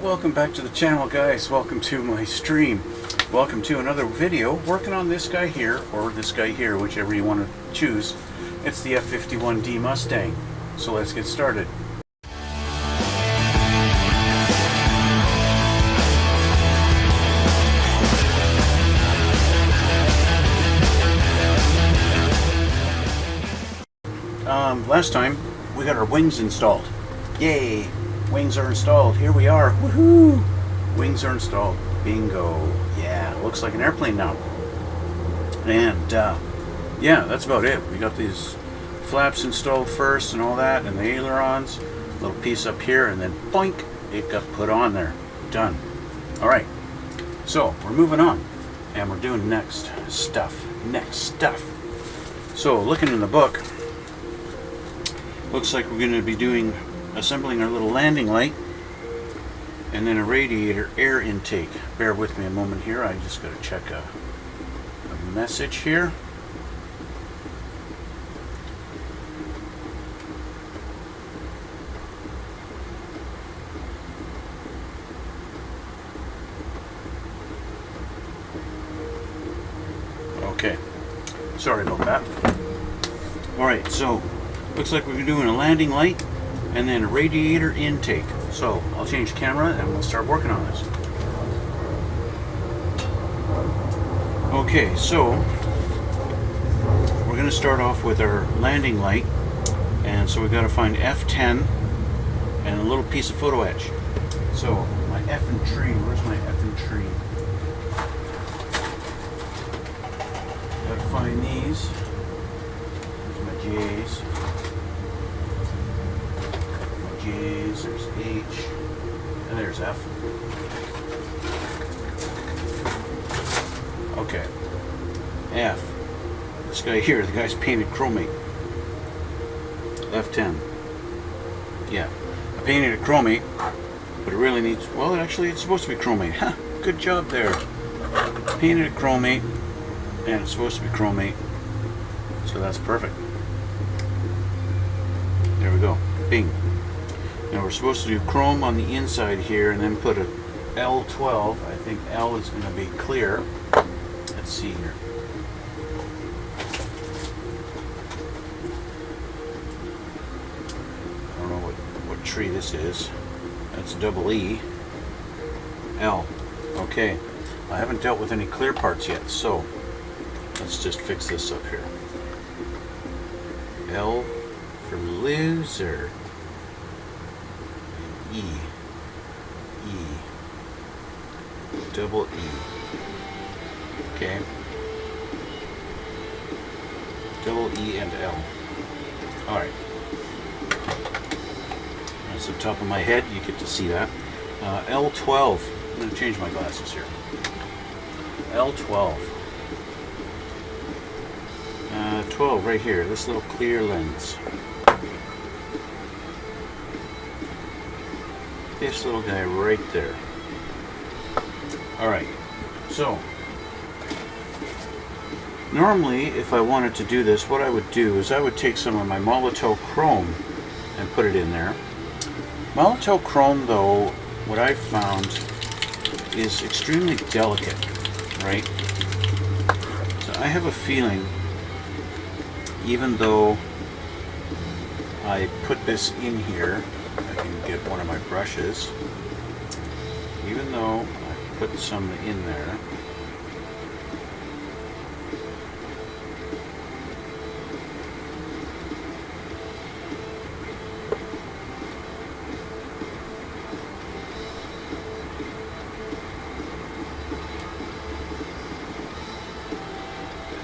Welcome back to the channel, guys. Welcome to my stream. Welcome to another video working on this guy here, or this guy here, whichever you want to choose. It's the F-51D Mustang. So let's get started. Last time we got our wings installed. Yay! Wings are installed. Here we are. Woohoo! Wings are installed. Bingo. Yeah, looks like an airplane now. And yeah, that's about it. We got these flaps installed first and all that, and the ailerons. Little piece up here, and then boink, it got put on there. Done. All right. So we're moving on, and we're doing next stuff. So looking in the book, looks like we're going to be assembling our little landing light and then a radiator air intake. Bear with me a moment here. I just got to check a message here. Okay, sorry about that. Alright, so looks like we're doing a landing light and then a radiator intake. So I'll change camera and we'll start working on this. Okay, so we're going to start off with our landing light, and so we've got to find F10 and a little piece of photo etch. So my effing tree, where's my effing tree? Got to find these. There's my J's. There's H, and there's F. Okay, F. This guy here, the guy's painted chromate. F10. Yeah, I painted a chromate, but it really needs, well, actually it's supposed to be chromate. Huh, good job there. Painted a chromate, and it's supposed to be chromate, so that's perfect. There we go, bing. Now we're supposed to do chrome on the inside here and then put a L12. I think L is going to be clear. Let's see here. I don't know what tree this is. That's double E. L. Okay. I haven't dealt with any clear parts yet, so let's just fix this up here. L for loser. E, double E, okay, double E and L. Alright, that's the top of my head, you get to see that. L12, I'm going to change my glasses here. L12, 12 right here, this little clear lens. This little guy right there. Alright, so normally if I wanted to do this, what I would do is I would take some of my Molotow chrome and put it in there. Molotow chrome, though, what I've found is extremely delicate, right? So I have a feeling, even though I put this in here, I can get one of my brushes. Even though I put some in there,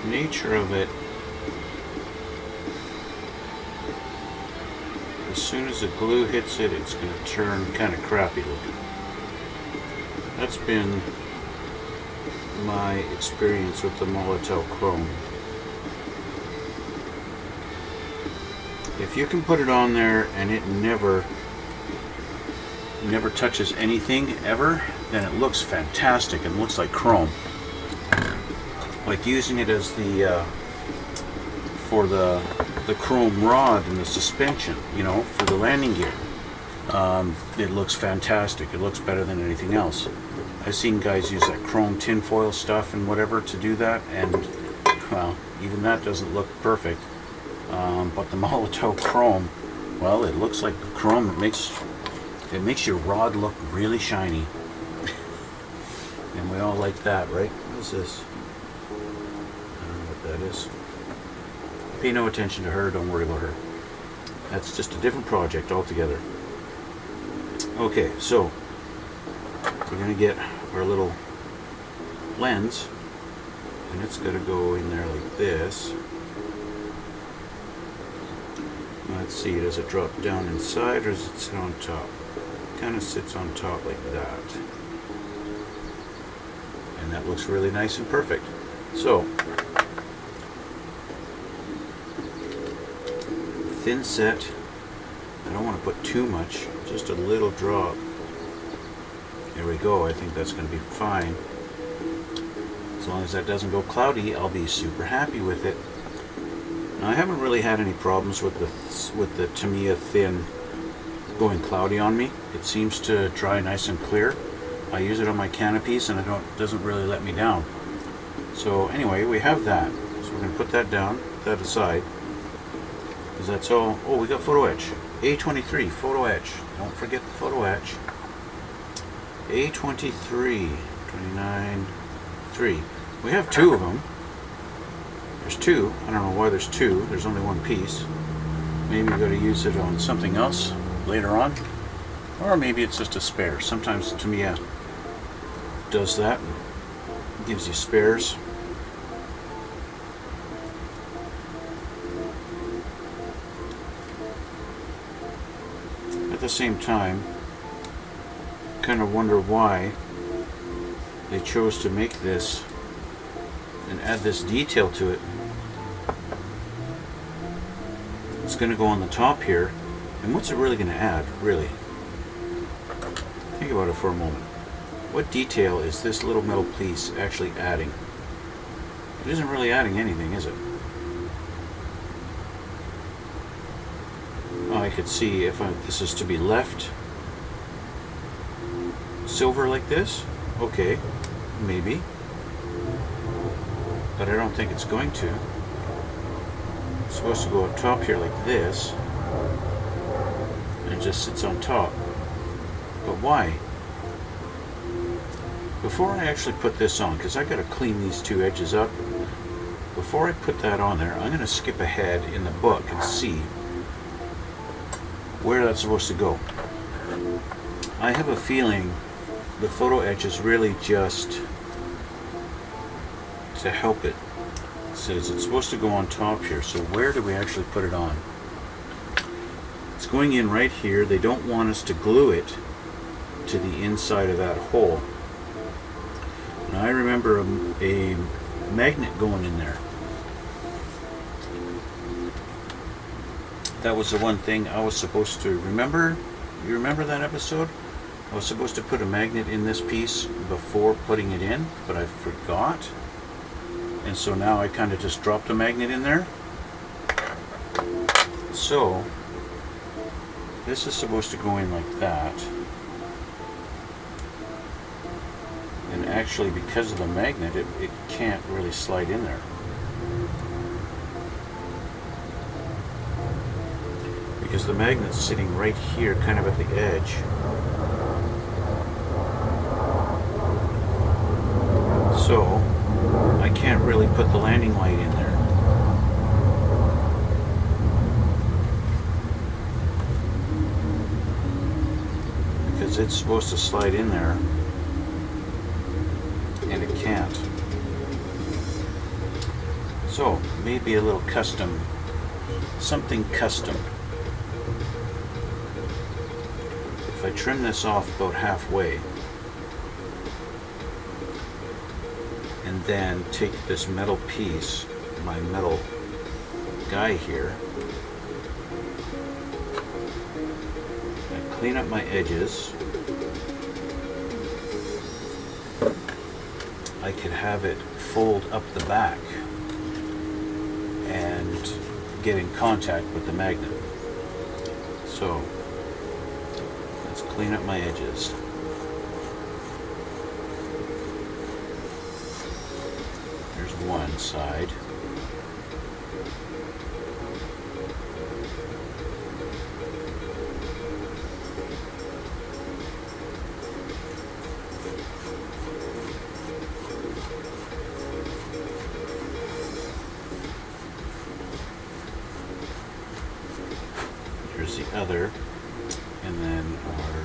the nature of it, as soon as the glue hits it, it's going to turn kind of crappy looking. That's been my experience with the Molotow chrome. If you can put it on there and it never touches anything ever, then it looks fantastic and looks like chrome. Like using it as the for the chrome rod and the suspension, you know, for the landing gear. It looks fantastic. It looks better than anything else. I've seen guys use that chrome tinfoil stuff and whatever to do that, and well, even that doesn't look perfect. But the Molotow chrome, well, it looks like chrome. It makes your rod look really shiny, and we all like that, right? What is this? I don't know what that is. Pay no attention to her. Don't worry about her. That's just a different project altogether. Okay, so we're going to get our little lens, and it's going to go in there like this. Let's see, does it drop down inside or does it sit on top? It kind of sits on top like that. And that looks really nice and perfect. So, thin set. I don't want to put too much, just a little drop. There we go. I think that's going to be fine. As long as that doesn't go cloudy, I'll be super happy with it. Now, I haven't really had any problems with the Tamiya thin going cloudy on me. It seems to dry nice and clear. I use it on my canopies and it doesn't really let me down. So anyway, we have that. So we're going to put that down, put that aside. Because that's all. Oh, we got photo etch. A23 photo etch. Don't forget the photo etch. A23 29 3. We have two of them. There's two. I don't know why there's two. There's only one piece. Maybe we've got to use it on something else later on. Or maybe it's just a spare. Sometimes Tamiya does that and gives you spares. At the same time, kind of wonder why they chose to make this and add this detail to it. It's going to go on the top here, and what's it really going to add, really? Think about it for a moment. What detail is this little metal piece actually adding? It isn't really adding anything, is it? Oh, I could see if this is to be left silver like this. Okay, maybe. But I don't think it's going to. It's supposed to go up top here like this. And it just sits on top. But why? Before I actually put this on, because I got to clean these two edges up, before I put that on there, I'm going to skip ahead in the book and see where that's supposed to go. I have a feeling the photo etch is really just to help it. It says it's supposed to go on top here, so where do we actually put it on? It's going in right here. They don't want us to glue it to the inside of that hole. Now I remember a magnet going in there. That was the one thing I was supposed to remember. You remember that episode? I was supposed to put a magnet in this piece before putting it in, but I forgot. And so now I kind of just dropped a magnet in there. So this is supposed to go in like that. And actually, because of the magnet, it can't really slide in there. Because the magnet's sitting right here, kind of at the edge. So I can't really put the landing light in there. Because it's supposed to slide in there, and it can't. So maybe a little custom, something custom. If I trim this off about halfway, and then take this metal piece, my metal guy here, and clean up my edges, I could have it fold up the back and get in contact with the magnet. So clean up my edges. There's one side. Here's the other, and then our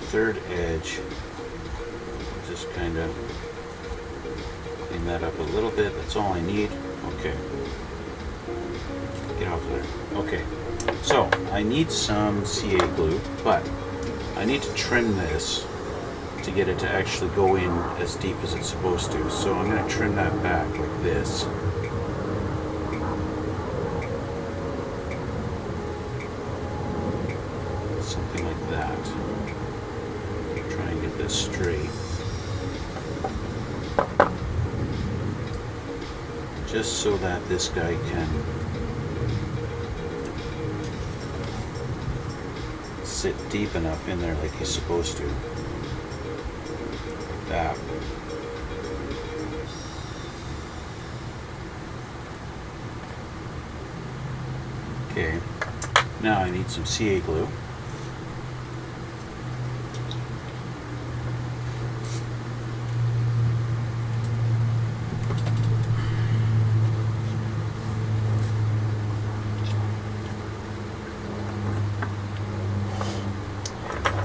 third edge. Just kind of clean that up a little bit. That's all I need. Okay. Get off of there. Okay. So I need some CA glue, but I need to trim this to get it to actually go in as deep as it's supposed to. So I'm going to trim that back like this. Something like that. Try and get this straight. Just so that this guy can sit deep enough in there like he's supposed to. Like that. Okay, now I need some CA glue.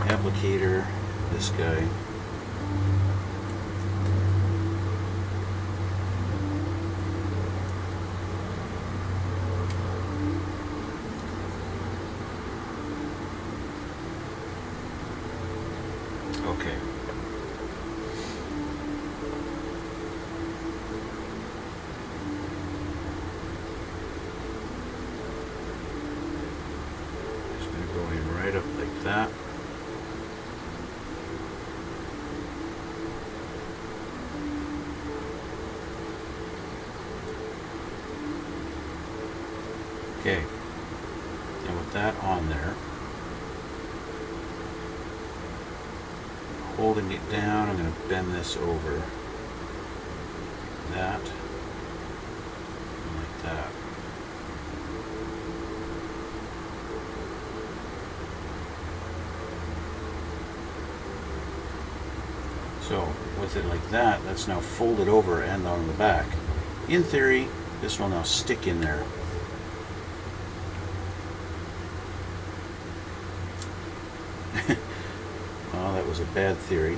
Applicator, this guy. Okay. Just going to go in right up like that. Okay, and with that on there, holding it down, I'm going to bend this over that, and like that. So with it like that, that's now folded over and on the back. In theory, this will now stick in there. Oh, that was a bad theory.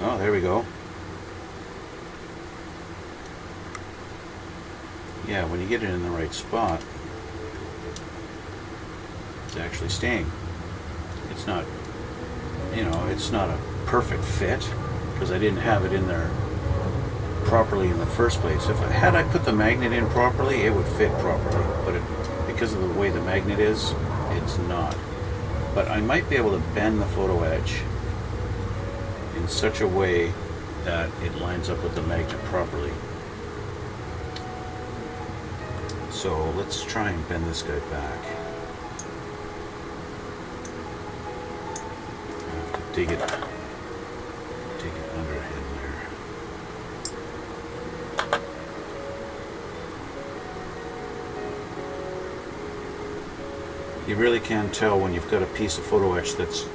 Oh, there we go. Yeah, when you get it in the right spot, it's actually staying. It's not, you know, it's not a perfect fit because I didn't have it in there properly in the first place. If I put the magnet in properly, it would fit properly, but because of the way the magnet is, it's not. But I might be able to bend the photo etch in such a way that it lines up with the magnet properly. So let's try and bend this guy back. I have to dig it under him there. You really can tell when you've got a piece of photo etch that's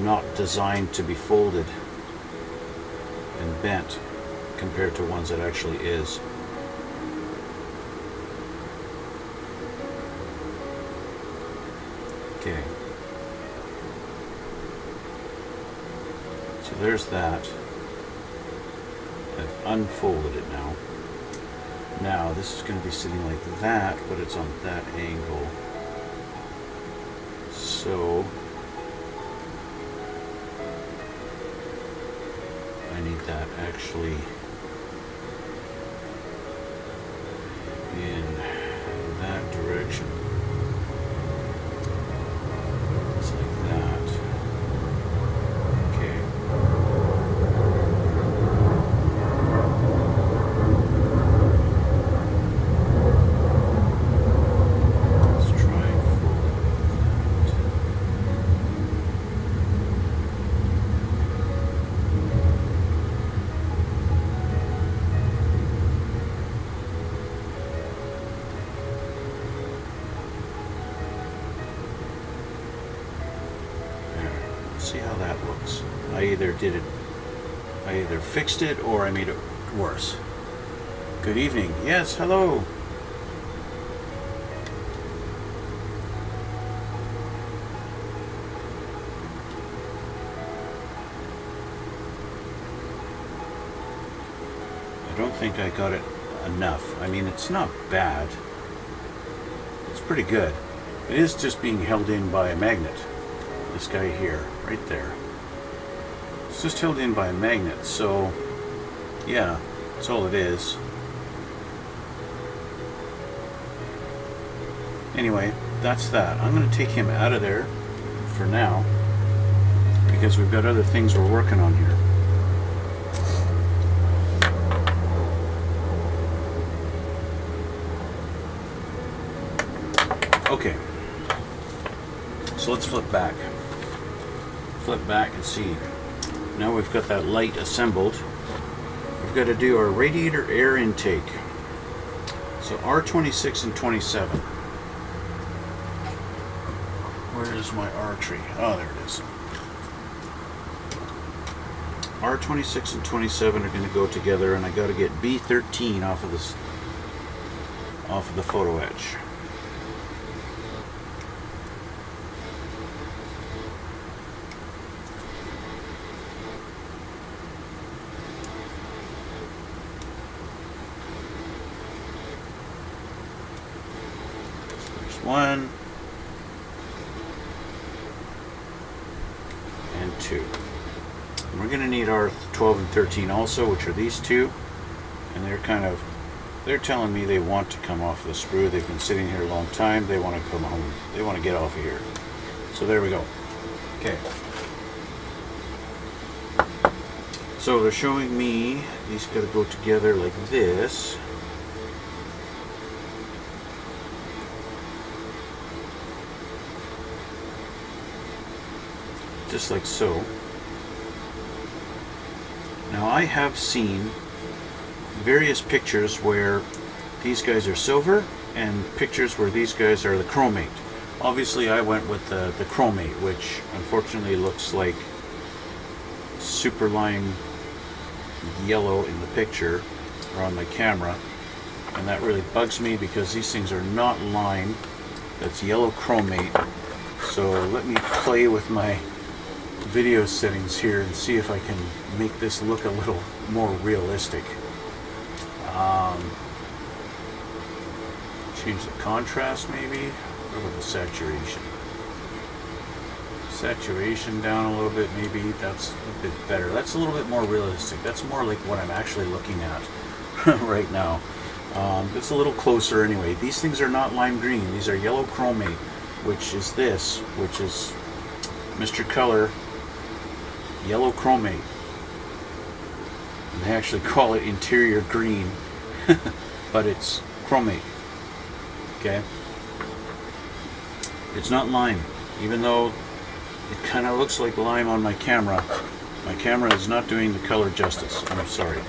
not designed to be folded and bent compared to ones that actually is. Okay. So there's that. I've unfolded it now. Now this is going to be sitting like that, but it's on that angle. So I need that actually in that direction. It's like that. Okay. See how that looks. I either fixed it or I made it worse. Good evening. Yes, hello. I don't think I got it enough. I mean, it's not bad. It's pretty good. It is just being held in by a magnet. This guy here, right there. It's just held in by a magnet, so yeah, that's all it is. Anyway, that's that. I'm going to take him out of there for now because we've got other things we're working on here. Okay, so let's flip back and see. Now we've got that light assembled. We've got to do our radiator air intake. So R26 and 27. Where is my R tree? Oh, there it is. R26 and 27 are going to go together, and I got to get B13 off of this, off of the photo etch. One and two. And we're going to need our 12 and 13 also, which are these two. And they're telling me they want to come off the sprue. They've been sitting here a long time. They want to come home. They want to get off of here. So there we go. Okay. So they're showing me these got to go together like this. Just like so. Now I have seen various pictures where these guys are silver and pictures where these guys are the chromate. Obviously I went with the chromate, which unfortunately looks like super lime yellow in the picture or on my camera, and that really bugs me because these things are not lime, that's yellow chromate. So let me play with my video settings here and see if I can make this look a little more realistic. Change the contrast maybe. What about the saturation? Saturation down a little bit, maybe. That's a bit better. That's a little bit more realistic. That's more like what I'm actually looking at right now. It's a little closer anyway. These things are not lime green. These are yellow chromate, which is this, which is Mr. Color yellow chromate. And they actually call it interior green, but it's chromate. Okay? It's not lime, even though it kind of looks like lime on my camera. My camera is not doing the color justice. I'm sorry.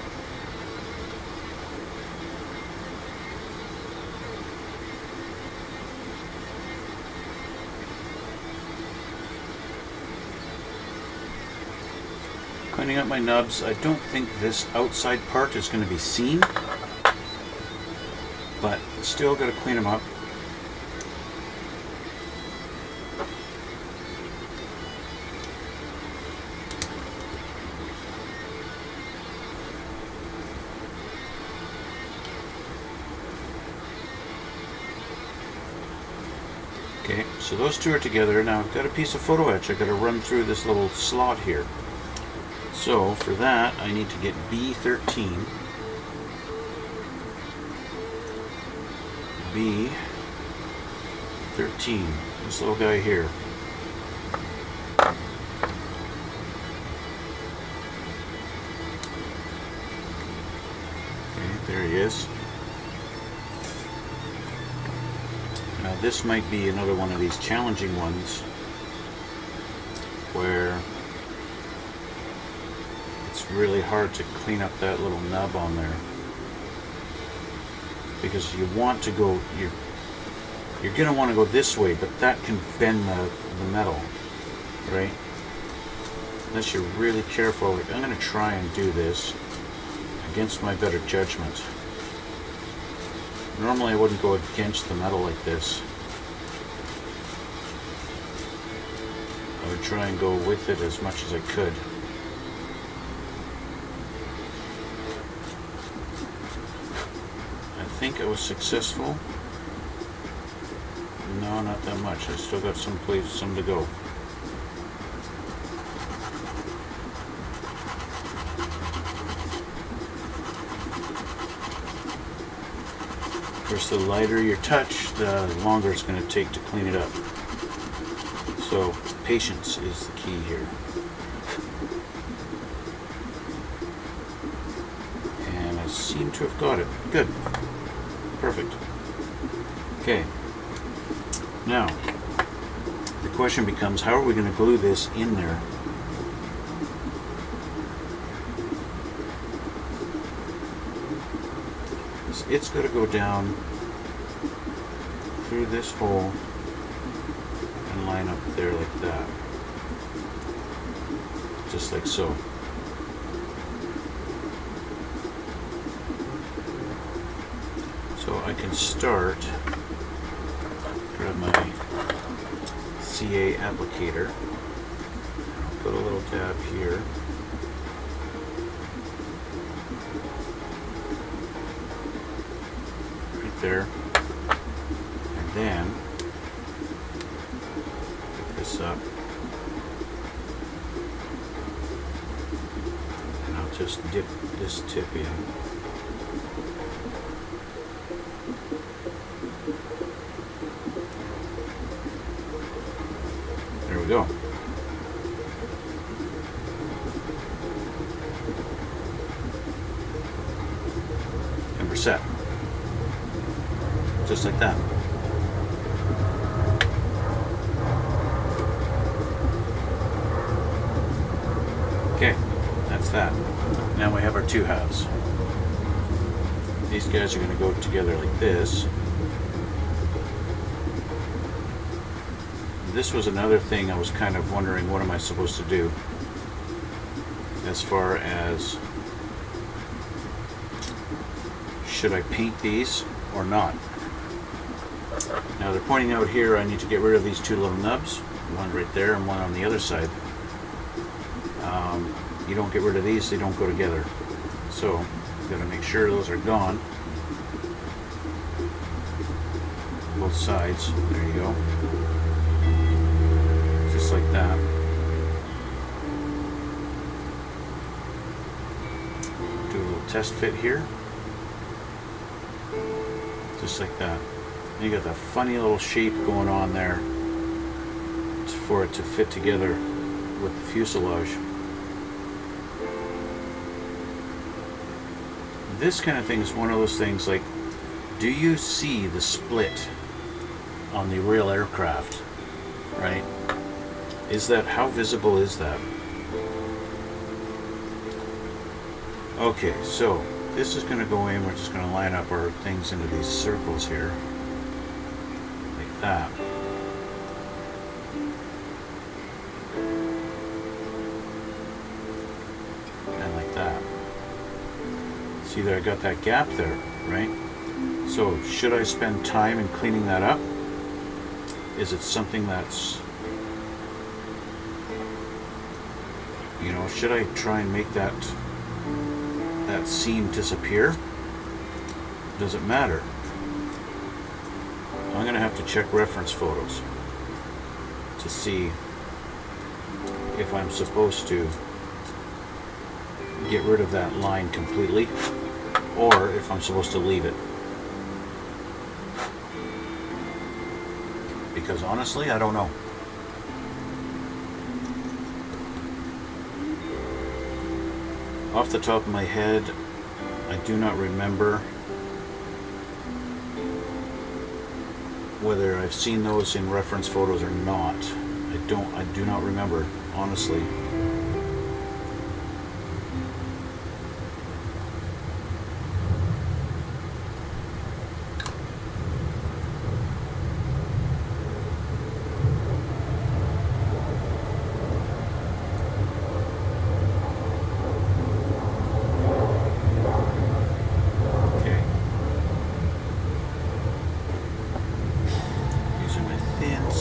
Cleaning up my nubs. I don't think this outside part is going to be seen, but still got to clean them up. Okay, so those two are together. Now I've got a piece of photo etch I've got to run through this little slot here. So for that, I need to get B13. B13, this little guy here. Okay, there he is. Now this might be another one of these challenging ones where it's really hard to clean up that little nub on there, because you want to go, you're going to want to go this way, but that can bend the metal, right? unless you're really careful. Like, I'm going to try and do this against my better judgment. Normally I wouldn't go against the metal like this. I would try and go with it as much as I could. I think I was successful. No, not that much. I still got some to go. Of course, the lighter your touch, the longer it's going to take to clean it up. So, patience is the key here. And I seem to have got it. Good. Perfect. Okay. Now, the question becomes, how are we going to glue this in there? It's got to go down through this hole and line up there like that. Just like so. So I can start, grab my CA applicator, put a little dab here. There, and then pick this up, and I'll just dip this tip in. There we go. And we're set. Just like that. Okay, that's that. Now we have our two halves. These guys are going to go together like this. This was another thing I was kind of wondering, what am I supposed to do as far as, should I paint these or not? Now they're pointing out here I need to get rid of these two little nubs, one right there and one on the other side. You don't get rid of these, they don't go together. So you've got to make sure those are gone. Both sides, there you go. Just like that. Do a little test fit here. Just like that. You got that funny little shape going on there for it to fit together with the fuselage. This kind of thing is one of those things, like, do you see the split on the real aircraft, right? Is that, how visible is that? Okay, so this is going to go in, we're just going to line up our things into these circles here. That. And like that. See there, I got that gap there, right? So should I spend time in cleaning that up? Is it something that's, you know, should I try and make that seam disappear? Does it matter? I'm going to have to check reference photos to see if I'm supposed to get rid of that line completely or if I'm supposed to leave it. Because honestly, I don't know. Off the top of my head, I do not remember whether I've seen those in reference photos or not. I do not remember, honestly.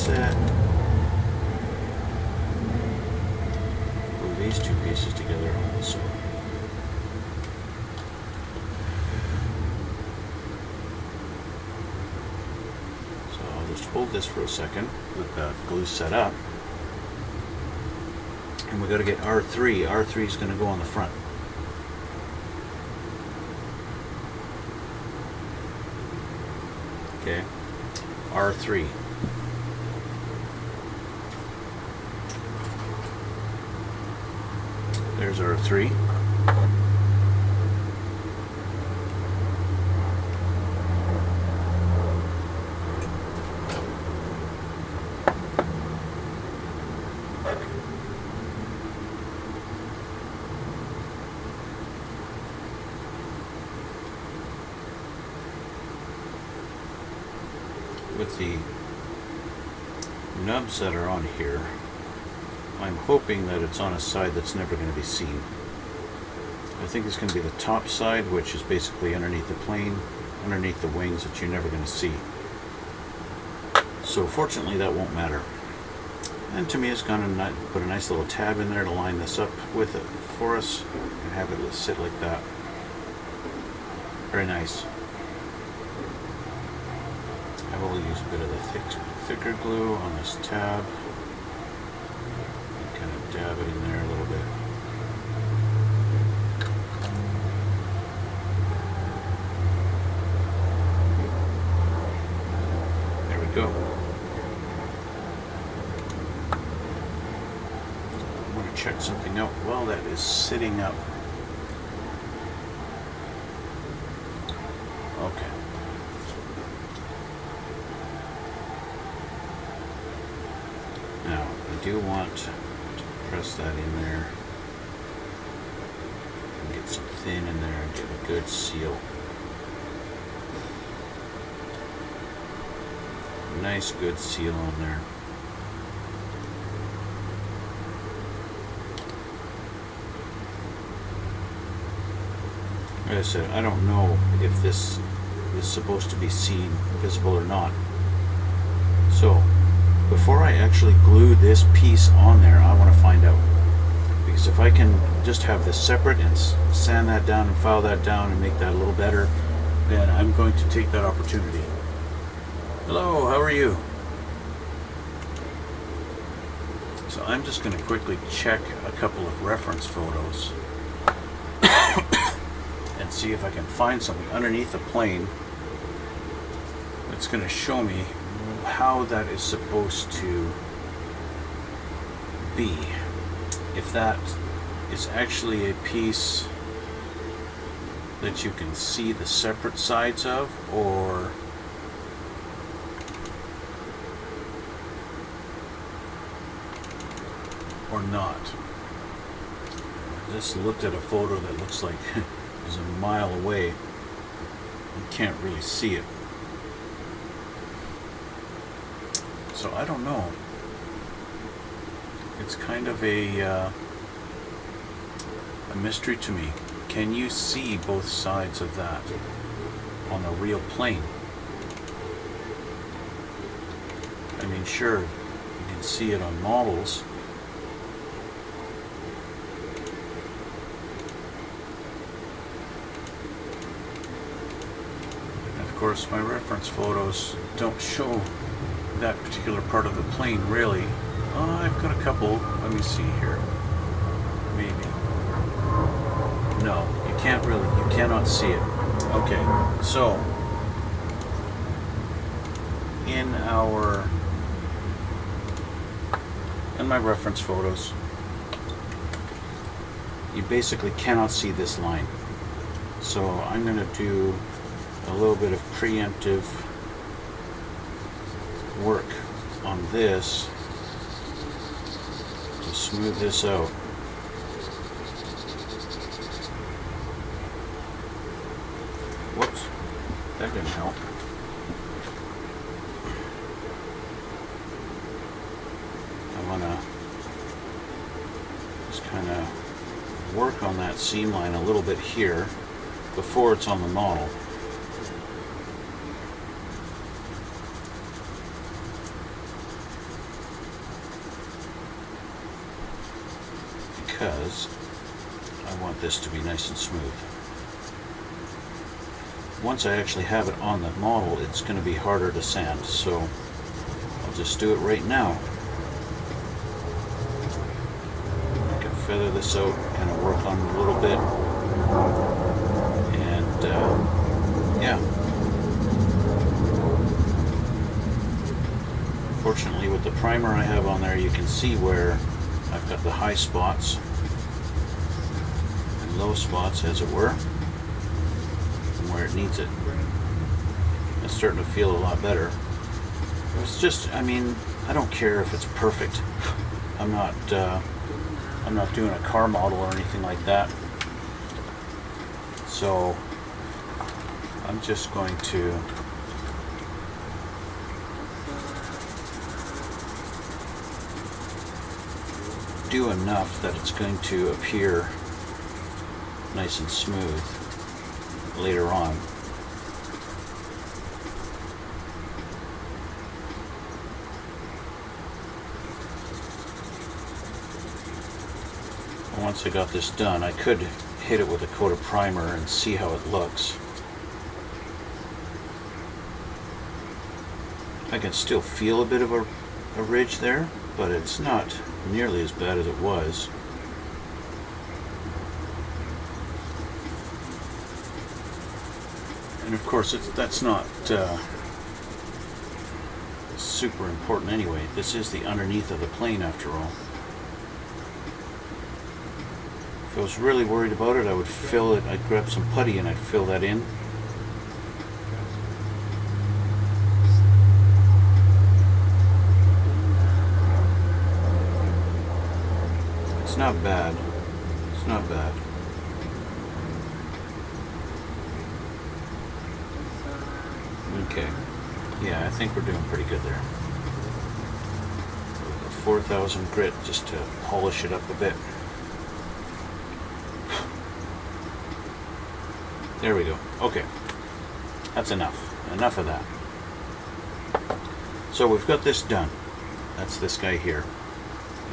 set. Glue these two pieces together also. So I'll just hold this for a second with the glue set up. And we got to get R3. R3 is going to go on the front. Okay, R3. There's R3. With the nubs that are on here, I'm hoping that it's on a side that's never going to be seen. I think it's going to be the top side, which is basically underneath the plane, underneath the wings, that you're never going to see. So fortunately that won't matter. And Tamiya's going to put a nice little tab in there to line this up with it for us and have it sit like that. Very nice. I will use a bit of the thicker glue on this tab and kind of dab it in there a little bit. There we go. I want to check something out while that is sitting up. Okay. Now, I do want to press that in there and get some thin in there and get a good seal. Nice good seal on there. Like I said, I don't know if this is supposed to be seen, visible or not. So, before I actually glue this piece on there, I want to find out. Because if I can just have this separate and sand that down and file that down and make that a little better, then I'm going to take that opportunity. Hello, how are you? So I'm just going to quickly check a couple of reference photos and see if I can find something underneath the plane that's going to show me how that is supposed to be. If that is actually a piece that you can see the separate sides of, or not. I just looked at a photo that looks like it's a mile away. You can't really see it. So I don't know. It's kind of a mystery to me. Can you see both sides of that on a real plane? I mean, sure, you can see it on models. And of course, my reference photos don't show that particular part of the plane, really. I've got a couple. Let me see here. Maybe. No, you can't really. You cannot see it. Okay, so in my reference photos, you basically cannot see this line. So I'm going to do a little bit of preemptive work on this to smooth this out. Whoops, that didn't help. I want to just kind of work on that seam line a little bit here before it's on the model. because I want this to be nice and smooth. Once I actually have it on the model, it's going to be harder to sand, so I'll just do it right now. I can feather this out, kind of work on it a little bit, and yeah. Fortunately, with the primer I have on there, you can see where I've got the high spots and low spots, as it were, and where it needs it. It's starting to feel a lot better. It's just, I mean, I don't care if it's perfect. I'm not doing a car model or anything like that. So I'm just going to do enough that it's going to appear nice and smooth later on. Once I got this done, I could hit it with a coat of primer and see how it looks. I can still feel a bit of a ridge there, but it's not nearly as bad as it was. And of course, that's not super important anyway. This is the underneath of the plane after all. If I was really worried about it, I would fill it, I'd grab some putty and I'd fill that in. It's not bad. It's not bad. Okay. Yeah, I think we're doing pretty good there. 4000 grit just to polish it up a bit. There we go. Okay. That's enough. Enough of that. So we've got this done. That's this guy here.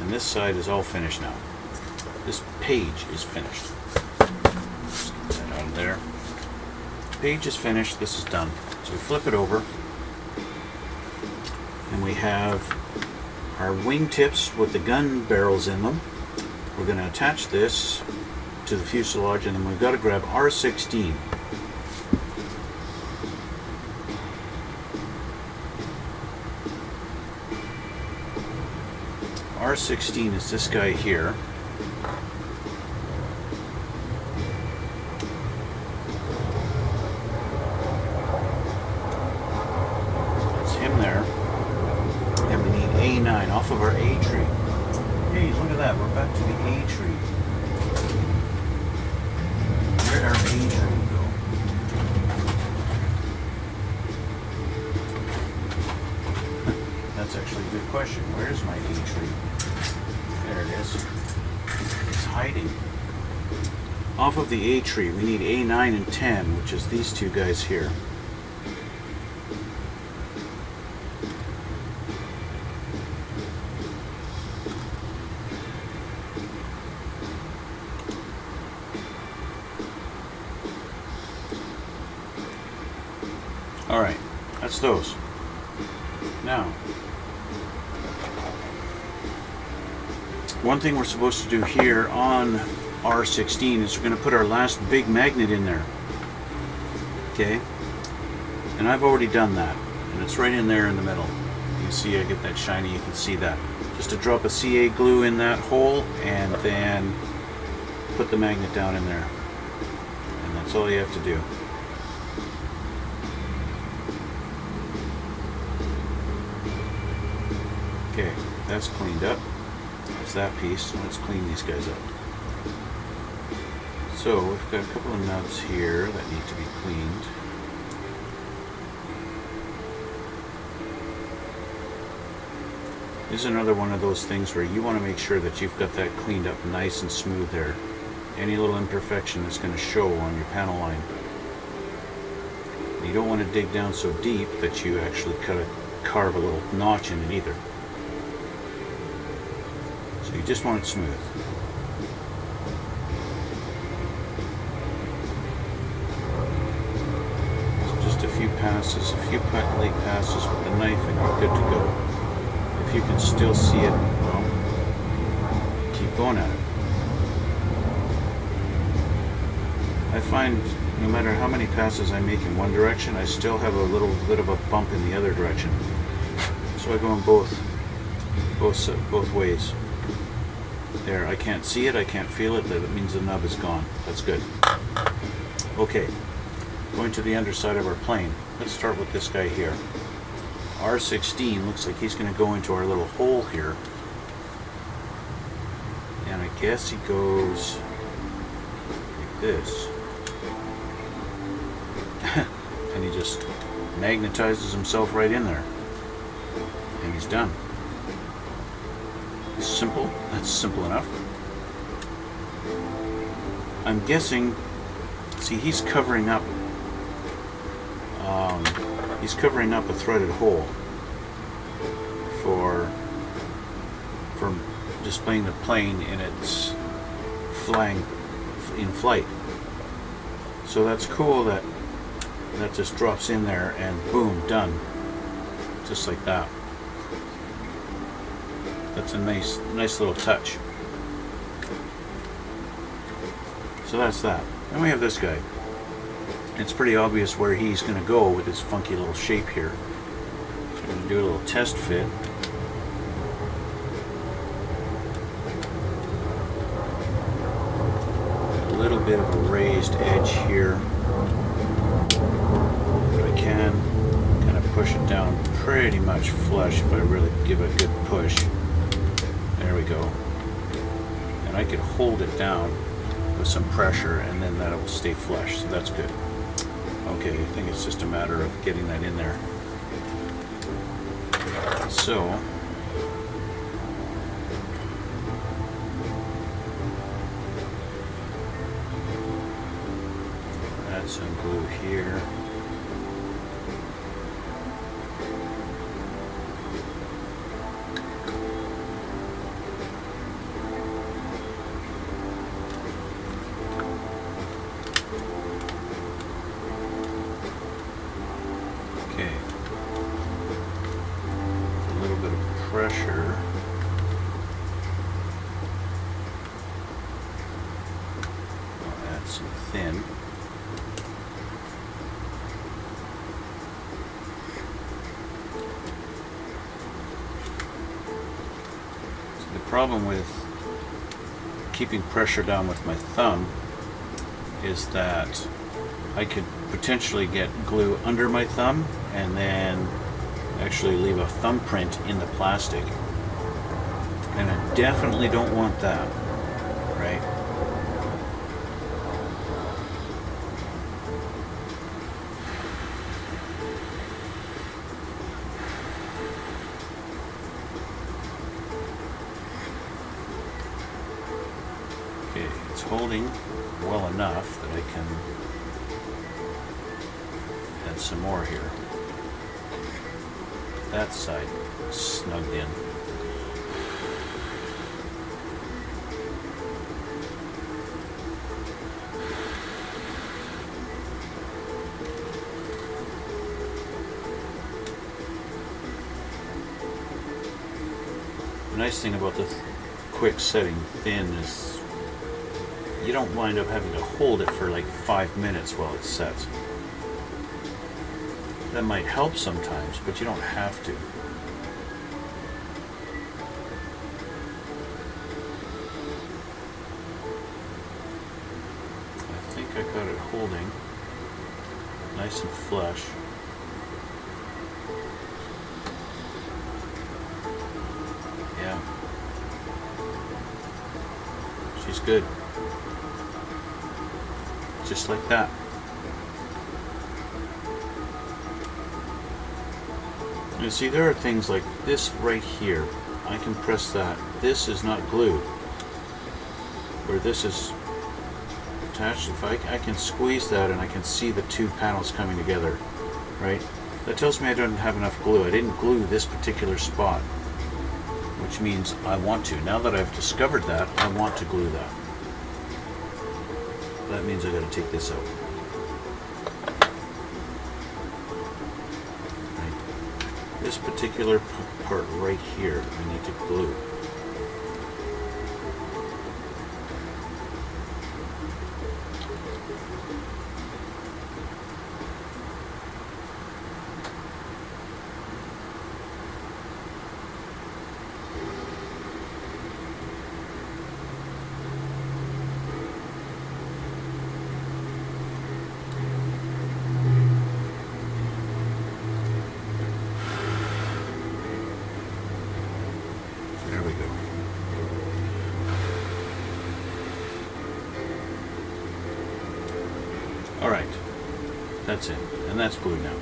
And this side is all finished now. This page is finished. Just get that out of there. Page is finished. This is done. So we flip it over. And we have our wingtips with the gun barrels in them. We're going to attach this to the fuselage, and then we've got to grab R16. R16 is this guy here. That's him there. And we need A9 off of our A tree. Hey, look at that. We're back to the A tree. Where our A tree go? That's actually a good question. Where's my A tree? There it is. It's hiding. Off of the A tree, we need A9 and 10, which is these two guys here. Alright, that's those. Now, one thing we're supposed to do here on R16 is we're going to put our last big magnet in there. Okay? And I've already done that. And it's right in there in the middle. You can see I get that shiny, you can see that. Just to drop a CA glue in that hole and then put the magnet down in there. And that's all you have to do. Okay, that's cleaned up. That's that piece. Let's clean these guys up. So we've got a couple of nubs here that need to be cleaned. This is another one of those things where you want to make sure that you've got that cleaned up nice and smooth there. Any little imperfection is going to show on your panel line. You don't want to dig down so deep that you actually carve a little notch in it either. So you just want it smooth. Just a few passes, a few late passes with the knife, and you're good to go. If you can still see it, well, keep going at it. I find no matter how many passes I make in one direction, I still have a little bit of a bump in the other direction. So I go in both ways. There, I can't see it, I can't feel it, that means the nub is gone. That's good. Okay, going to the underside of our plane. Let's start with this guy here. R16 looks like he's going to go into our little hole here. And I guess he goes like this. And he just magnetizes himself right in there. And he's done. Simple. That's simple enough. I'm guessing, see, he's covering up a threaded hole for displaying the plane in its in flight. So that's cool that just drops in there and boom, done. Just like that. That's a nice little touch. So that's that. Then we have this guy. It's pretty obvious where he's going to go with his funky little shape here. So I'm going to do a little test fit. A little bit of a raised edge here. But I can kind of push it down pretty much flush if I really give it a good push. There we go. And I could hold it down with some pressure and then that will stay flush, so that's good. Okay, I think it's just a matter of getting that in there. So, add some glue here. Pressure. I'll add some thin. So the problem with keeping pressure down with my thumb is that I could potentially get glue under my thumb and then actually leave a thumbprint in the plastic, and I definitely don't want that, right? Okay, it's holding well enough that I can add some more here. That side snugged in. The nice thing about the quick setting thin is you don't wind up having to hold it for like 5 minutes while it sets. That might help sometimes, but you don't have to. I think I got it holding nice and flush. Yeah. She's good. Just like that. You see, there are things like this right here. I can press that. This is not glued. Where this is attached, if I can squeeze that and I can see the two panels coming together, right? That tells me I don't have enough glue. I didn't glue this particular spot, which means I want to. Now that I've discovered that, I want to glue that. That means I got to take this out. this particular part right here, I need to glue. There we go. All right, that's it, and that's glued now.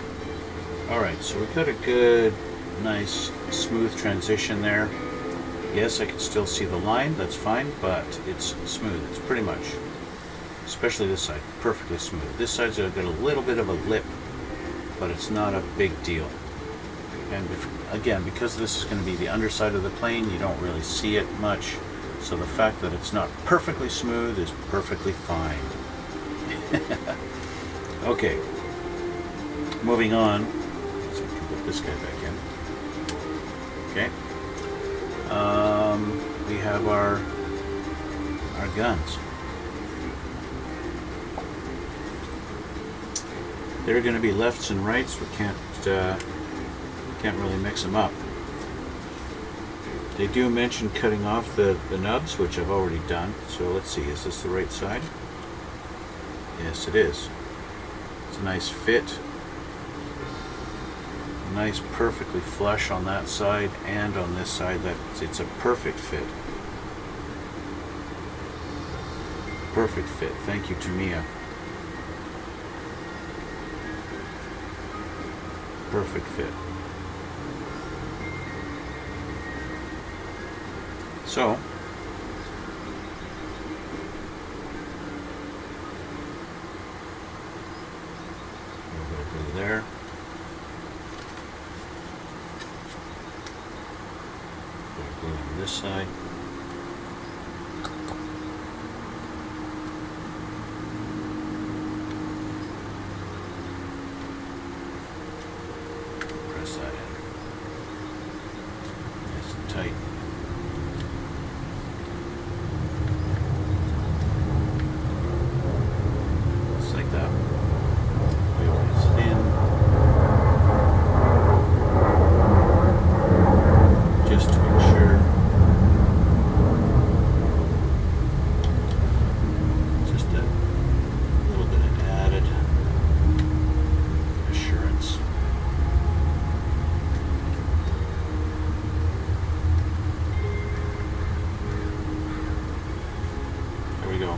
All right, so we've got a good, nice, smooth transition there. Yes, I can still see the line, that's fine, but it's smooth. It's pretty much, especially this side, perfectly smooth. This side's got a little bit of a lip, but it's not a big deal. And again, because this is going to be the underside of the plane, you don't really see it much. So the fact that it's not perfectly smooth is perfectly fine. Okay, moving on. So we can put this guy back in. Okay. We have our guns. They're going to be lefts and rights. We can't really mix them up. They do mention cutting off the nubs, which I've already done. So let's see, is this the right side? Yes, it is. It's a nice fit. Nice, perfectly flush on that side and on this side. It's a perfect fit. Perfect fit. Thank you, Tamiya. Perfect fit. So, we'll go there. Go on this side. Press that in. Nice and tight. Just like that. We always thin. Just to make sure. Just a little bit of added assurance. There we go.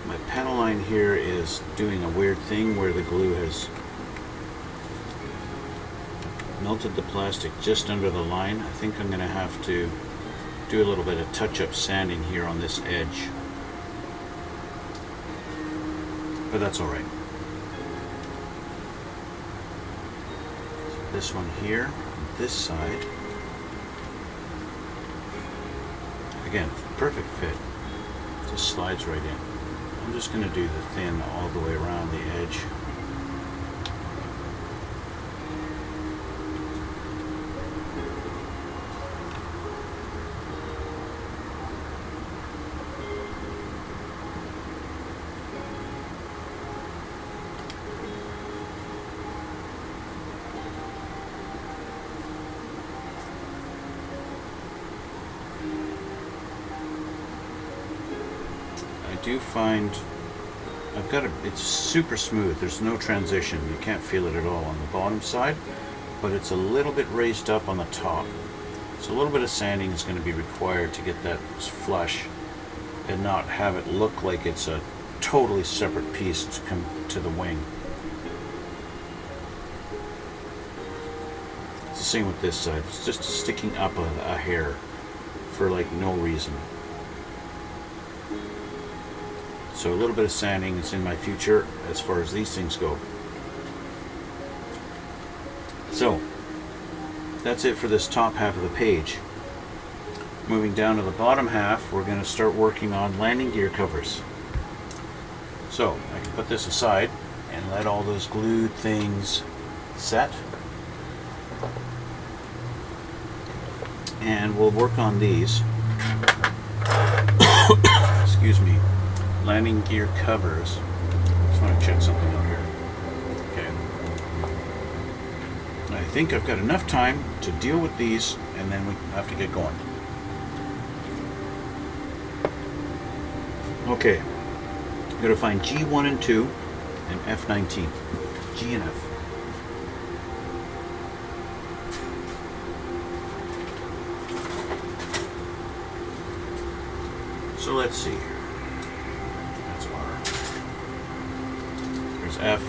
My panel line here is doing a weird thing where the glue has melted the plastic just under the line. I think I'm going to have to do a little bit of touch-up sanding here on this edge. But that's all right. So this one here, this side. Again, perfect fit. Just slides right in. I'm just going to do the thin all the way around the edge. I do find it's super smooth. There's no transition. You can't feel it at all on the bottom side, but it's a little bit raised up on the top. So a little bit of sanding is going to be required to get that flush and not have it look like it's a totally separate piece to come to the wing. It's the same with this side. It's just sticking up a hair for like no reason. So a little bit of sanding is in my future as far as these things go. So that's it for this top half of the page. Moving down to the bottom half, we're going to start working on landing gear covers. So I can put this aside and let all those glued things set. And we'll work on these. Excuse me. Landing gear covers. Just want to check something out here. Okay. I think I've got enough time to deal with these, and then we have to get going. Okay. I'm going to find G1 and 2 and F19. G and F. So let's see. That's R. There's F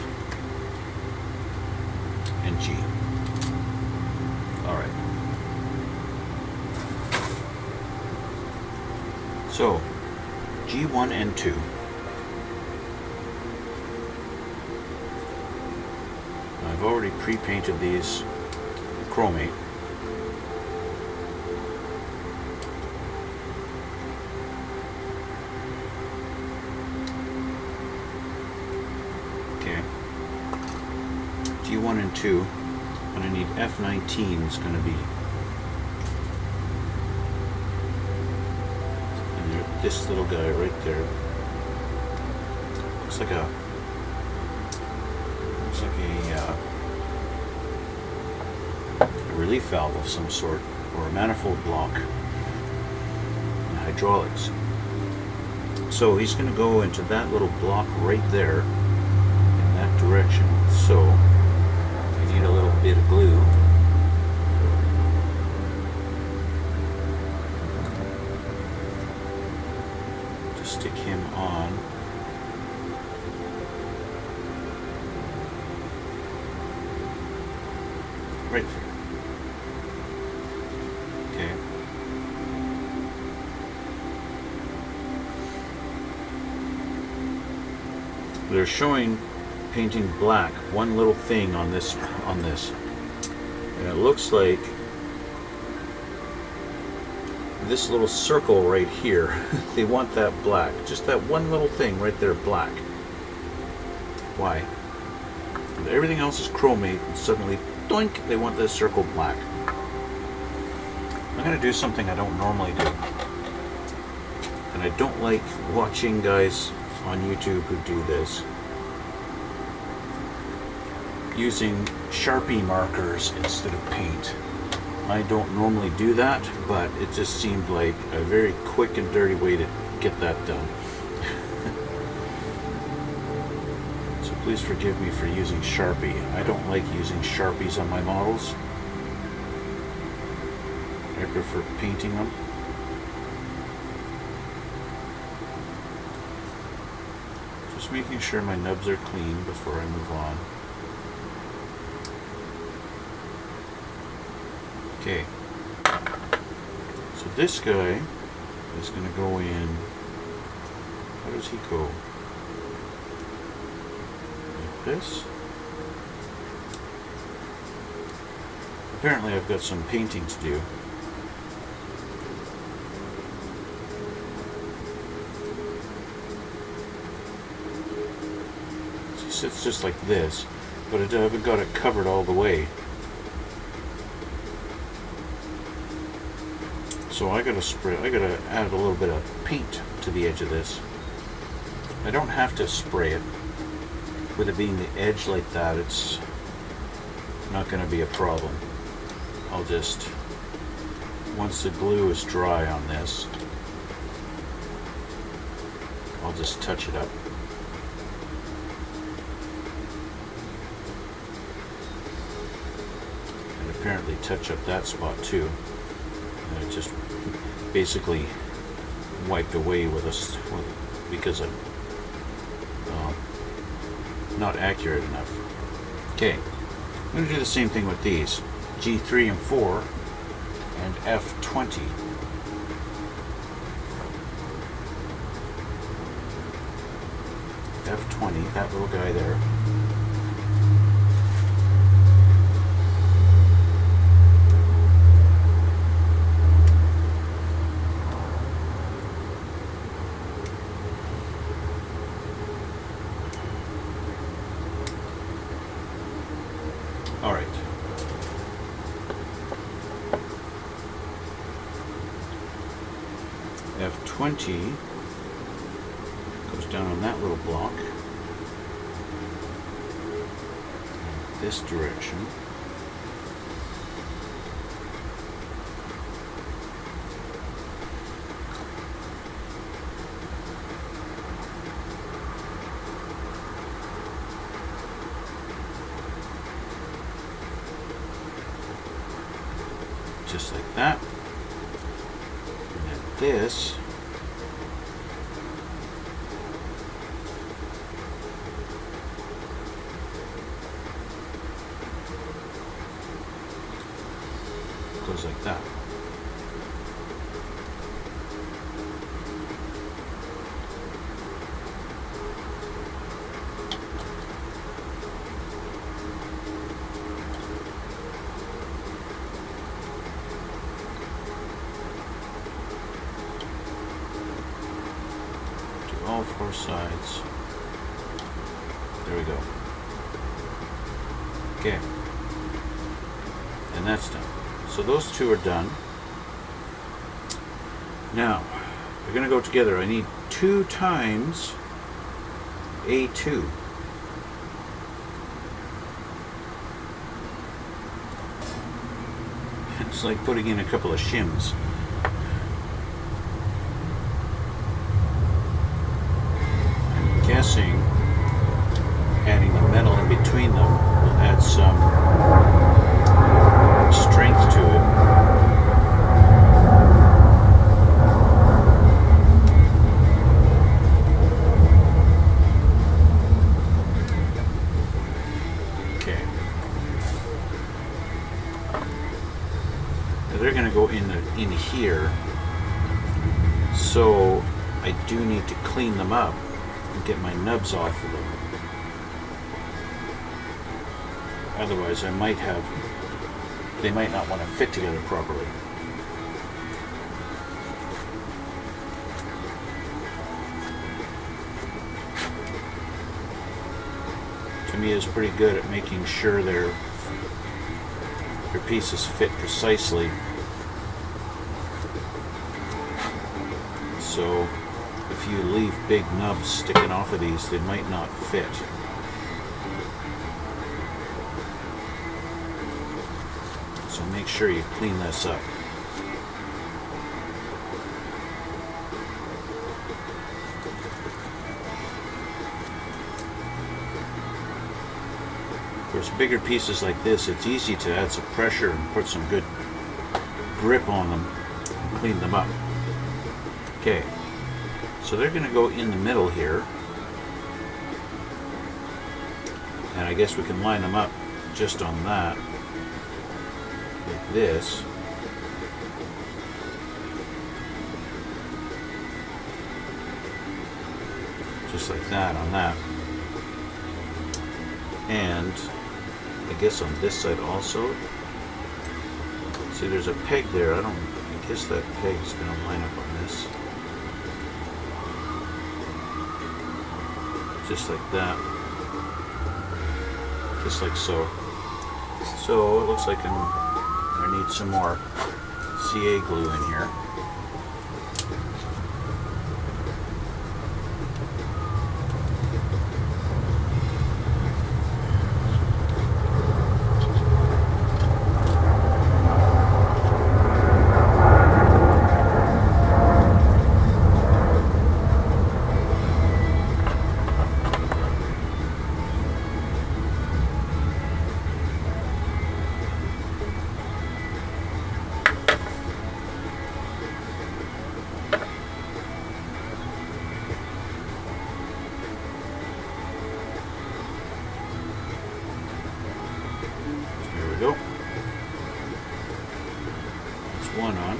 and G. Alright. So, G1 and 2. I've already pre-painted these chromate. Okay. G1 and 2. And I need F19 is going to be. And this little guy right there. Looks like a. Looks like a relief valve of some sort, or a manifold block in hydraulics. So he's going to go into that little block right there in that direction. So I need a little bit of glue. To stick him on. Right there. Okay. They're showing painting black one little thing on this, and it looks like this little circle right here. They want that black, just that one little thing right there, black. Why? Everything else is chromate, and suddenly, doink, they want this circle black. I'm going to do something I don't normally do. And I don't like watching guys on YouTube who do this. Using Sharpie markers instead of paint. I don't normally do that, but it just seemed like a very quick and dirty way to get that done. So please forgive me for using Sharpie. I don't like using Sharpies on my models. I prefer painting them. Just making sure my nubs are clean before I move on. Okay. So this guy is going to go in. How does he go? Like this. Apparently I've got some painting to do. He sits just like this, but I haven't got it covered all the way. So I gotta add a little bit of paint to the edge of this. I don't have to spray it. With it being the edge like that, it's not gonna be a problem. I'll just, once the glue is dry on this, I'll just touch it up. And apparently touch up that spot too. And it just basically wiped away with us because I'm not accurate enough. Okay, I'm going to do the same thing with these. G3 and 4 and F20. F20, that little guy there. 20 goes down on that little block. This direction. Just like that. And then this goes like that. To all four sides. There we go. Okay. And that's done. So those two are done. Now, they're going to go together. I need 2 times A2. It's like putting in a couple of shims. I'm guessing adding the metal in between them will add some strength to it. Okay. Now they're going to go in here, so I do need to clean them up and get my nubs off of them. Otherwise, they might not want to fit together properly. Tamiya is pretty good at making sure their pieces fit precisely. So if you leave big nubs sticking off of these, they might not fit. So make sure you clean this up. Of course, bigger pieces like this, it's easy to add some pressure and put some good grip on them and clean them up. Okay, so they're going to go in the middle here. And I guess we can line them up just on that. Like this. Just like that on that. And I guess on this side also. See, there's a peg there. I guess that peg is going to line up on this. Just like that. Just like so. So it looks like I need some more CA glue in here. Go. That's one on.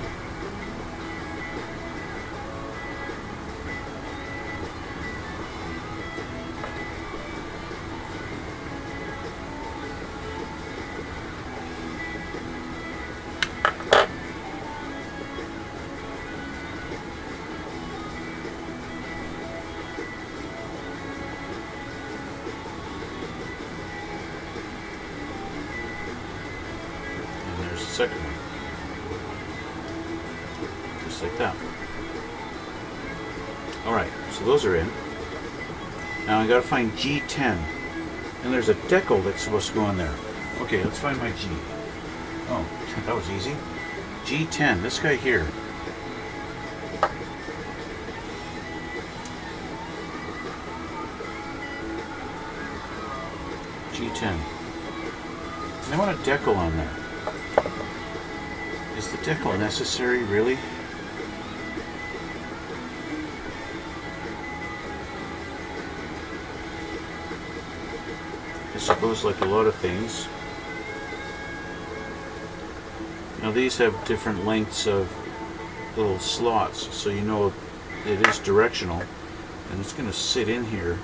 Second one. Just like that. Alright, so those are in. Now I gotta find G10. And there's a decal that's supposed to go in there. Okay, let's find my G. Oh, that was easy. G10, this guy here. G10. And I want a decal on there. Is the decal necessary, really? I suppose like a lot of things. Now these have different lengths of little slots, so you know it is directional, and it's going to sit in here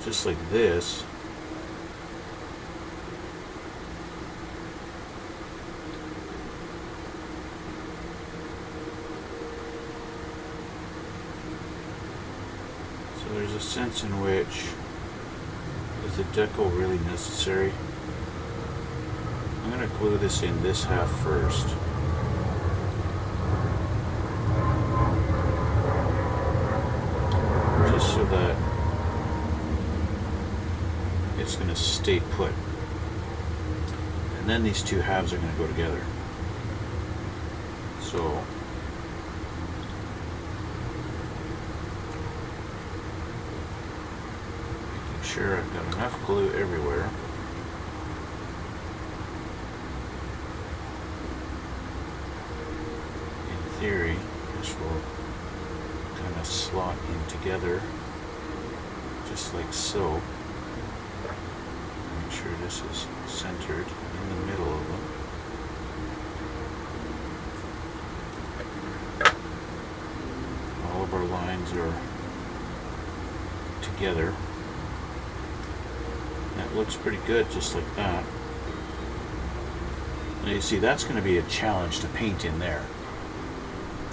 just like this. So there's a sense in which, is the decal really necessary? I'm going to glue this in this half first. Just so that it's going to stay put. And then these two halves are going to go together. So making sure I've got enough glue everywhere. Theory, this will kind of slot in together just like so. Make sure this is centered in the middle of them. All of our lines are together. That looks pretty good just like that. Now you see, that's going to be a challenge to paint in there.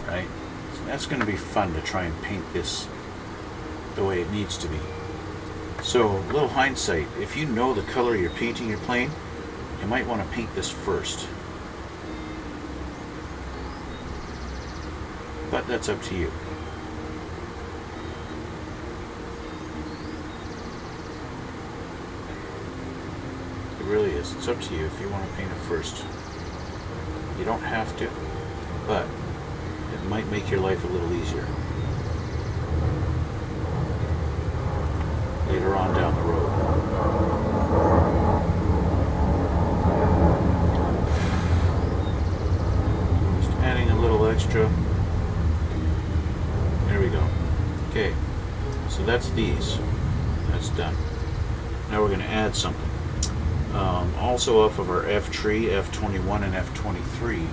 Right? So that's going to be fun to try and paint this the way it needs to be. So, a little hindsight, if you know the color you're painting your plane, you might want to paint this first. But that's up to you. It really is. It's up to you if you want to paint it first. You don't have to, but it might make your life a little easier later on down the road. Just adding a little extra. There we go. Okay, so that's these. That's done. Now we're going to add something. Also off of our F tree, F21 and F23.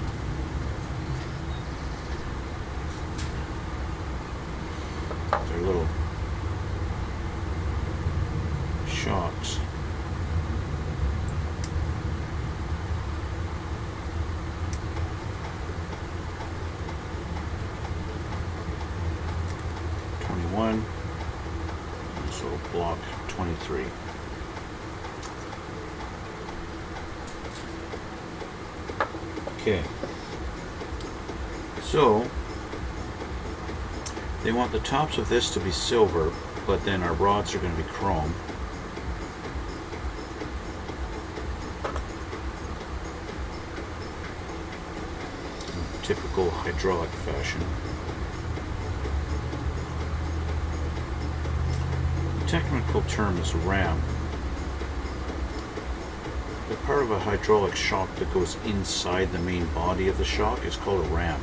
They're little shocks. This little block 23. Okay. So they want the tops of this to be silver, but then our rods are going to be chrome. In typical hydraulic fashion. The technical term is ram. The part of a hydraulic shock that goes inside the main body of the shock is called a ram.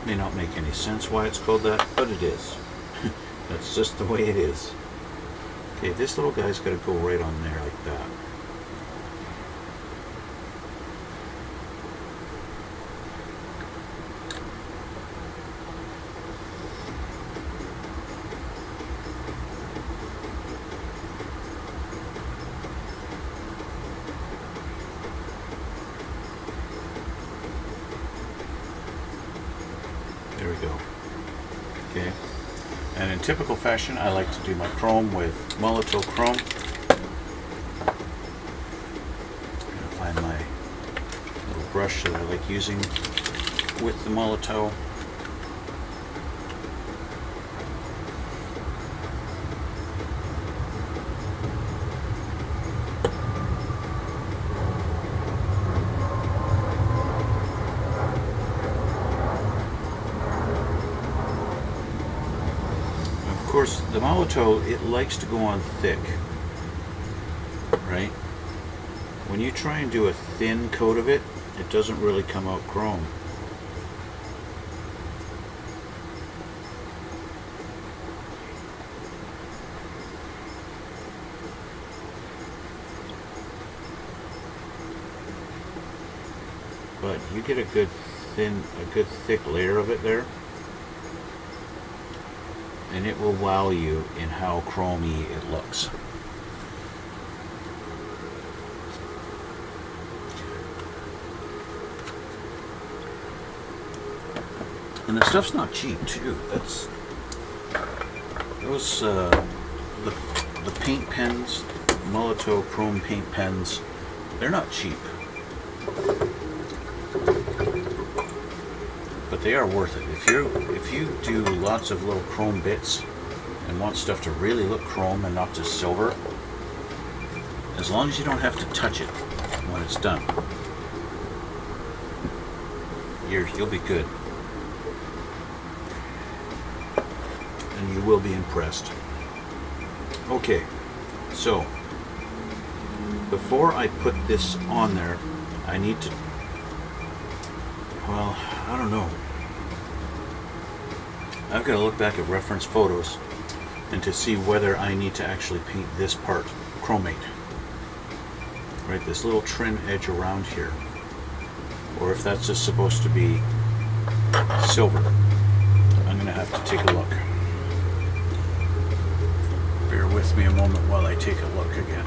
May not make any sense why it's called that, but it is. That's just the way it is. Okay, this little guy's got to go right on there like that. There we go. Okay. And in typical fashion, I like to do my chrome with Molotow chrome. I'm gonna find my little brush that I like using with the Molotow. Of course, the Molotow, it likes to go on thick, right? When you try and do a thin coat of it, it doesn't really come out chrome. But you get a good thick layer of it there, and it will wow you in how chromey it looks. And the stuff's not cheap too. That's those the paint pens, Molotow chrome paint pens. They're not cheap, but they are worth it. If you do lots of little chrome bits and want stuff to really look chrome and not just silver, as long as you don't have to touch it when it's done, you'll be good. And you will be impressed. Okay, so before I put this on there, I need to, well, I don't know. I've got to look back at reference photos and to see whether I need to actually paint this part chromate. Right, this little trim edge around here. Or if that's just supposed to be silver. I'm going to have to take a look. Bear with me a moment while I take a look again.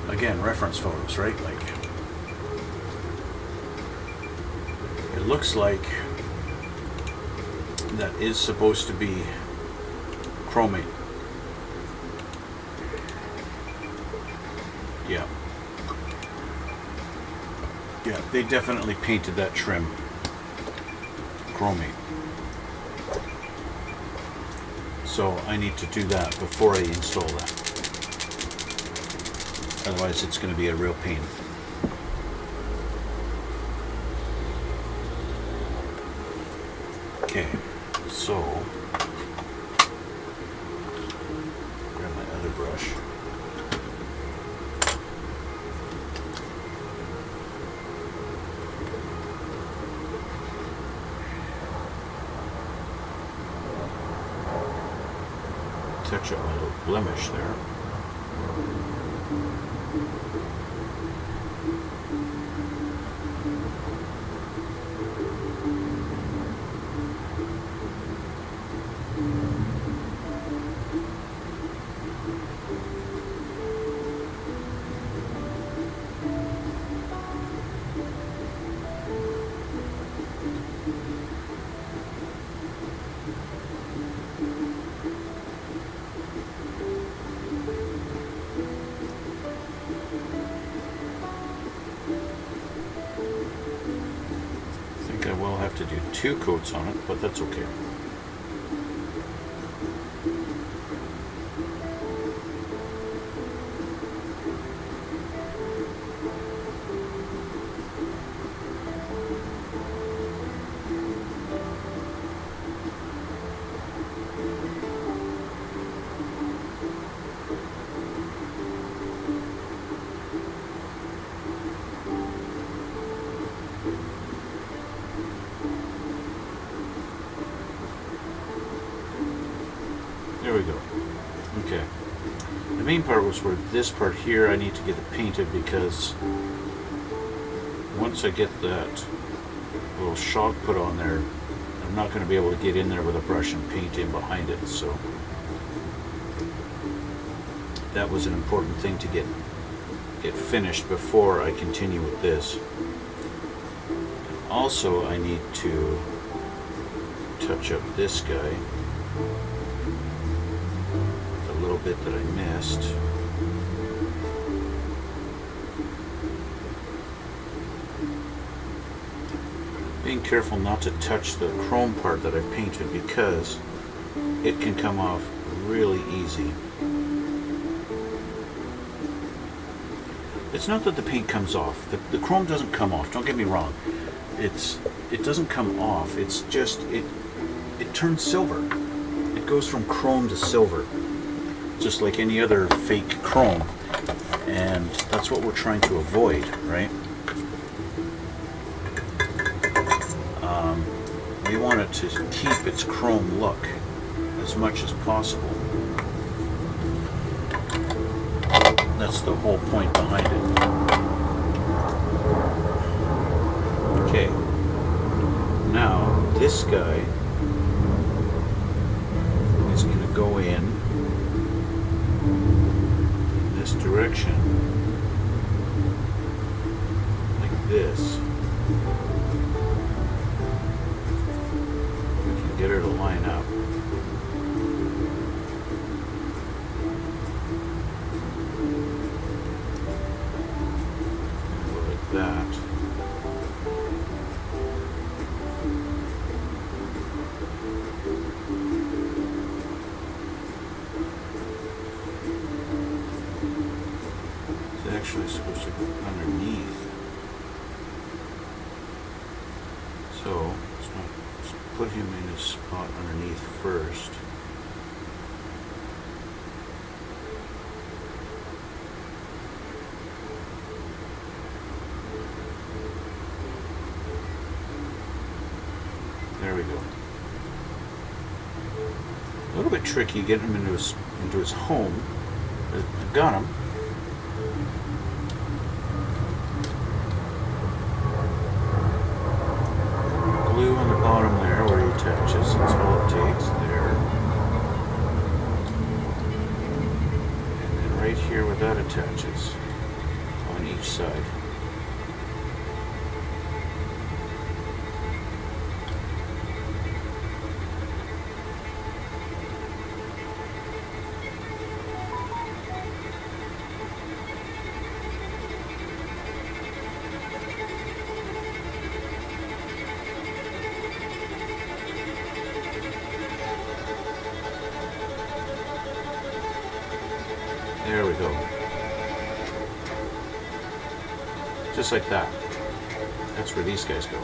Again, reference photos, right? Like, it looks like that is supposed to be chromate. Yeah. Yeah, they definitely painted that trim chromate. So I need to do that before I install that. Otherwise it's going to be a real pain. Okay, so grab my other brush. Touch up my little blemish there. I will have to do 2 coats on it, but that's okay. There we go. Okay. The main part was where this part here I need to get it painted, because once I get that little shock put on there, I'm not going to be able to get in there with a brush and paint in behind it. So that was an important thing to get finished before I continue with this. Also, I need to touch up this guy. bit that I missed. Being careful not to touch the chrome part that I've painted because it can come off really easy. It's not that the paint comes off. The chrome doesn't come off, don't get me wrong. It doesn't come off, it's just, it turns silver. It goes from chrome to silver, just like any other fake chrome. And that's what we're trying to avoid, right? We want it to keep its chrome look as much as possible. That's the whole point behind it. Okay, now this guy is going to go in this direction, like this. We can get her to line up. That. It's actually supposed to go underneath. So let's put him in his spot underneath first. There we go. A little bit tricky getting him into his home. I've got him. Glue on the bottom there where he attaches. That's all it takes there. And then right here where that attaches on each side. There we go. Just like that. That's where these guys go.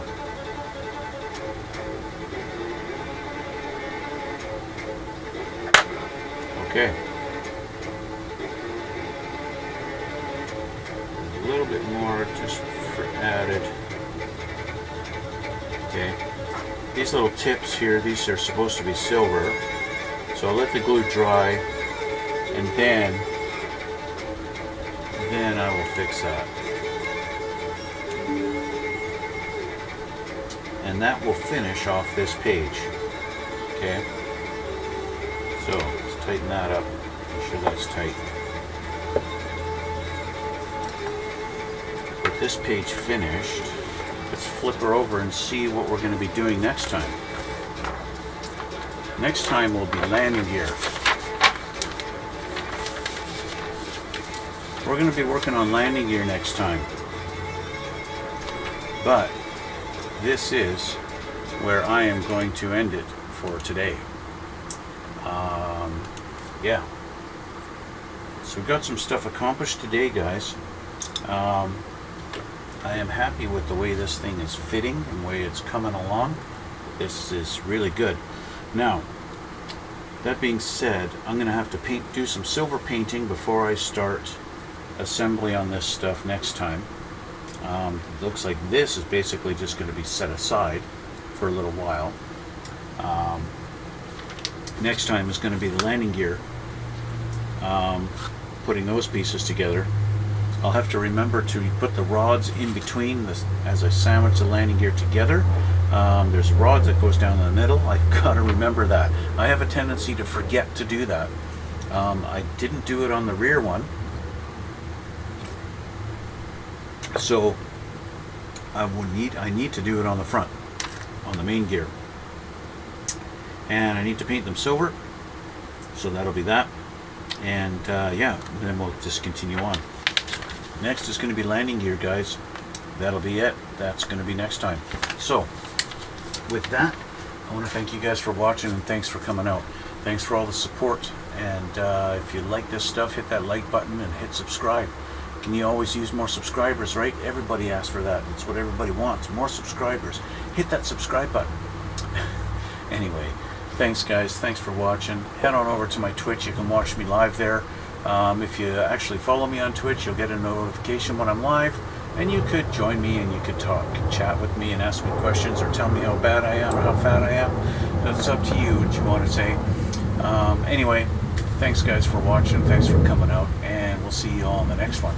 Okay. A little bit more just for added. Okay. These little tips here, these are supposed to be silver. So I'll let the glue dry and then I will fix that. And that will finish off this page. Okay? So let's tighten that up. Make sure that's tight. With this page finished, let's flip her over and see what we're going to be doing next time. Next time will be landing gear. We're going to be working on landing gear next time. But this is where I am going to end it for today. Yeah. So we've got some stuff accomplished today, guys. I am happy with the way this thing is fitting and the way it's coming along. This is really good. Now, that being said, I'm going to have to do some silver painting before I start assembly on this stuff next time. It looks like this is basically just going to be set aside for a little while. Next time is going to be the landing gear, putting those pieces together. I'll have to remember to put the rods in between as I sandwich the landing gear together. There's rods that goes down the middle. I've got to remember that. I have a tendency to forget to do that. I didn't do it on the rear one. So I need to do it on the front, on the main gear. And I need to paint them silver, so that'll be that. And yeah, then we'll just continue on. Next is going to be landing gear, guys. That'll be it. That's going to be next time. So, with that, I want to thank you guys for watching, and thanks for coming out. Thanks for all the support. And if you like this stuff, hit that like button and hit subscribe. Can you always use more subscribers, right? Everybody asks for that. It's what everybody wants. More subscribers. Hit that subscribe button. Anyway, thanks guys. Thanks for watching. Head on over to my Twitch. You can watch me live there. If you actually follow me on Twitch, you'll get a notification when I'm live. And you could join me and you could talk, chat with me and ask me questions or tell me how bad I am or how fat I am. It's up to you what you want to say. Anyway, thanks guys for watching. Thanks for coming out. And we'll see you all in the next one.